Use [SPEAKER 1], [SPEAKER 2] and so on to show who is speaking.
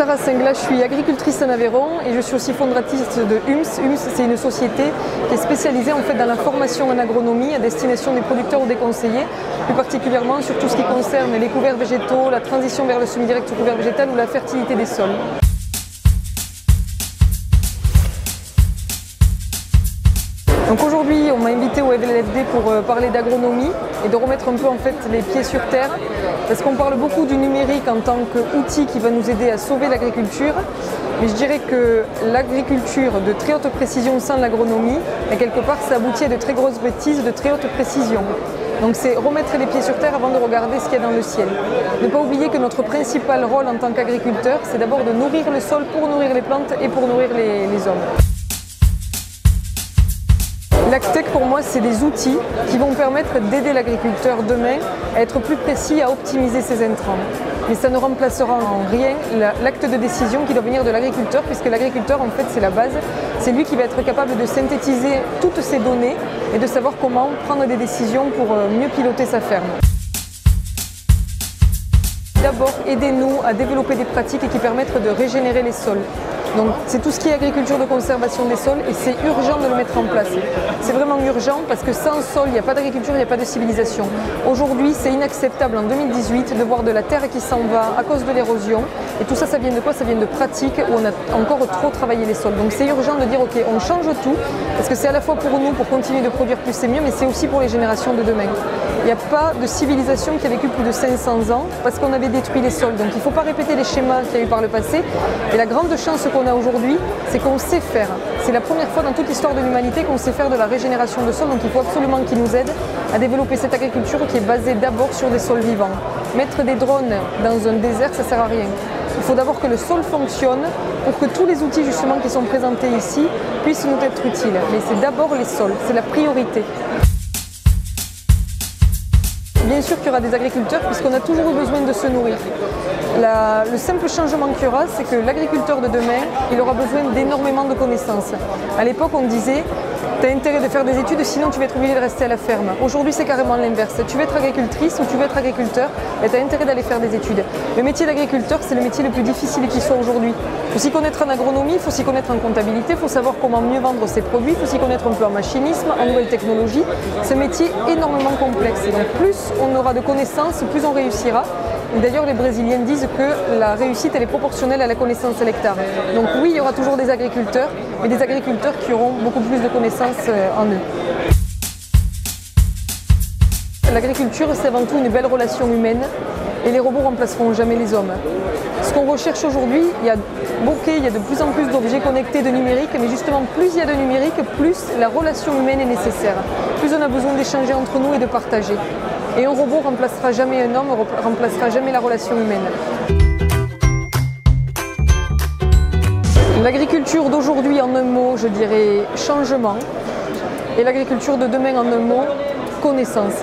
[SPEAKER 1] Sarah Singla, je suis agricultrice en Aveyron et je suis aussi fondatrice de UMS. UMS, c'est une société qui est spécialisée en fait dans la formation en agronomie à destination des producteurs ou des conseillers, plus particulièrement sur tout ce qui concerne les couverts végétaux, la transition vers le semi-direct au couvert végétal ou la fertilité des sols. Donc aujourd'hui, on m'a invité au LFD pour parler d'agronomie et de remettre un peu en fait les pieds sur terre, parce qu'on parle beaucoup du numérique en tant qu'outil qui va nous aider à sauver l'agriculture, mais je dirais que l'agriculture de très haute précision sans l'agronomie, et quelque part ça aboutit à de très grosses bêtises de très haute précision. Donc c'est remettre les pieds sur terre avant de regarder ce qu'il y a dans le ciel. Ne pas oublier que notre principal rôle en tant qu'agriculteur, c'est d'abord de nourrir le sol pour nourrir les plantes et pour nourrir les hommes. L'agtech pour moi c'est des outils qui vont permettre d'aider l'agriculteur demain à être plus précis, à optimiser ses intrants. Mais ça ne remplacera en rien l'acte de décision qui doit venir de l'agriculteur, puisque l'agriculteur en fait c'est la base, c'est lui qui va être capable de synthétiser toutes ces données et de savoir comment prendre des décisions pour mieux piloter sa ferme. D'abord, aidez-nous à développer des pratiques qui permettent de régénérer les sols. Donc c'est tout ce qui est agriculture de conservation des sols et c'est urgent de le mettre en place. C'est vraiment urgent parce que sans sol, il n'y a pas d'agriculture, il n'y a pas de civilisation. Aujourd'hui, c'est inacceptable en 2018 de voir de la terre qui s'en va à cause de l'érosion. Et tout ça, ça vient de quoi? Ça vient de pratiques où on a encore trop travaillé les sols. Donc c'est urgent de dire ok, on change tout, parce que c'est à la fois pour nous, pour continuer de produire plus et mieux, mais c'est aussi pour les générations de demain. Il n'y a pas de civilisation qui a vécu plus de 500 ans parce qu'on avait détruit les sols. Donc il ne faut pas répéter les schémas qu'il y a eu par le passé. Et la grande chance qu'on a aujourd'hui, c'est qu'on sait faire. C'est la première fois dans toute l'histoire de l'humanité qu'on sait faire de la régénération de sols. Donc il faut absolument qu'ils nous aident à développer cette agriculture qui est basée d'abord sur des sols vivants. Mettre des drones dans un désert, ça ne sert à rien. Il faut d'abord que le sol fonctionne pour que tous les outils justement qui sont présentés ici puissent nous être utiles. Mais c'est d'abord les sols, c'est la priorité. Bien sûr qu'il y aura des agriculteurs puisqu'on a toujours eu besoin de se nourrir. Le simple changement qu'il y aura, c'est que l'agriculteur de demain, il aura besoin d'énormément de connaissances. À l'époque, on disait tu as intérêt de faire des études, sinon tu vas être obligé de rester à la ferme. Aujourd'hui, c'est carrément l'inverse. Tu veux être agricultrice ou tu veux être agriculteur, tu as intérêt d'aller faire des études. Le métier d'agriculteur, c'est le métier le plus difficile qui soit aujourd'hui. Il faut s'y connaître en agronomie, il faut s'y connaître en comptabilité, il faut savoir comment mieux vendre ses produits, il faut s'y connaître un peu en machinisme, en nouvelles technologies. C'est un métier énormément complexe. Et donc plus on aura de connaissances, plus on réussira. D'ailleurs, les Brésiliens disent que la réussite elle est proportionnelle à la connaissance à l'hectare. Donc oui, il y aura toujours des agriculteurs, mais des agriculteurs qui auront beaucoup plus de connaissances en eux. L'agriculture, c'est avant tout une belle relation humaine et les robots remplaceront jamais les hommes. Ce qu'on recherche aujourd'hui, il y a de plus en plus d'objets connectés de numérique, mais justement plus il y a de numérique, plus la relation humaine est nécessaire. Plus on a besoin d'échanger entre nous et de partager. Et un robot ne remplacera jamais un homme, ne remplacera jamais la relation humaine. L'agriculture d'aujourd'hui en un mot, je dirais changement. Et l'agriculture de demain en un mot, connaissance.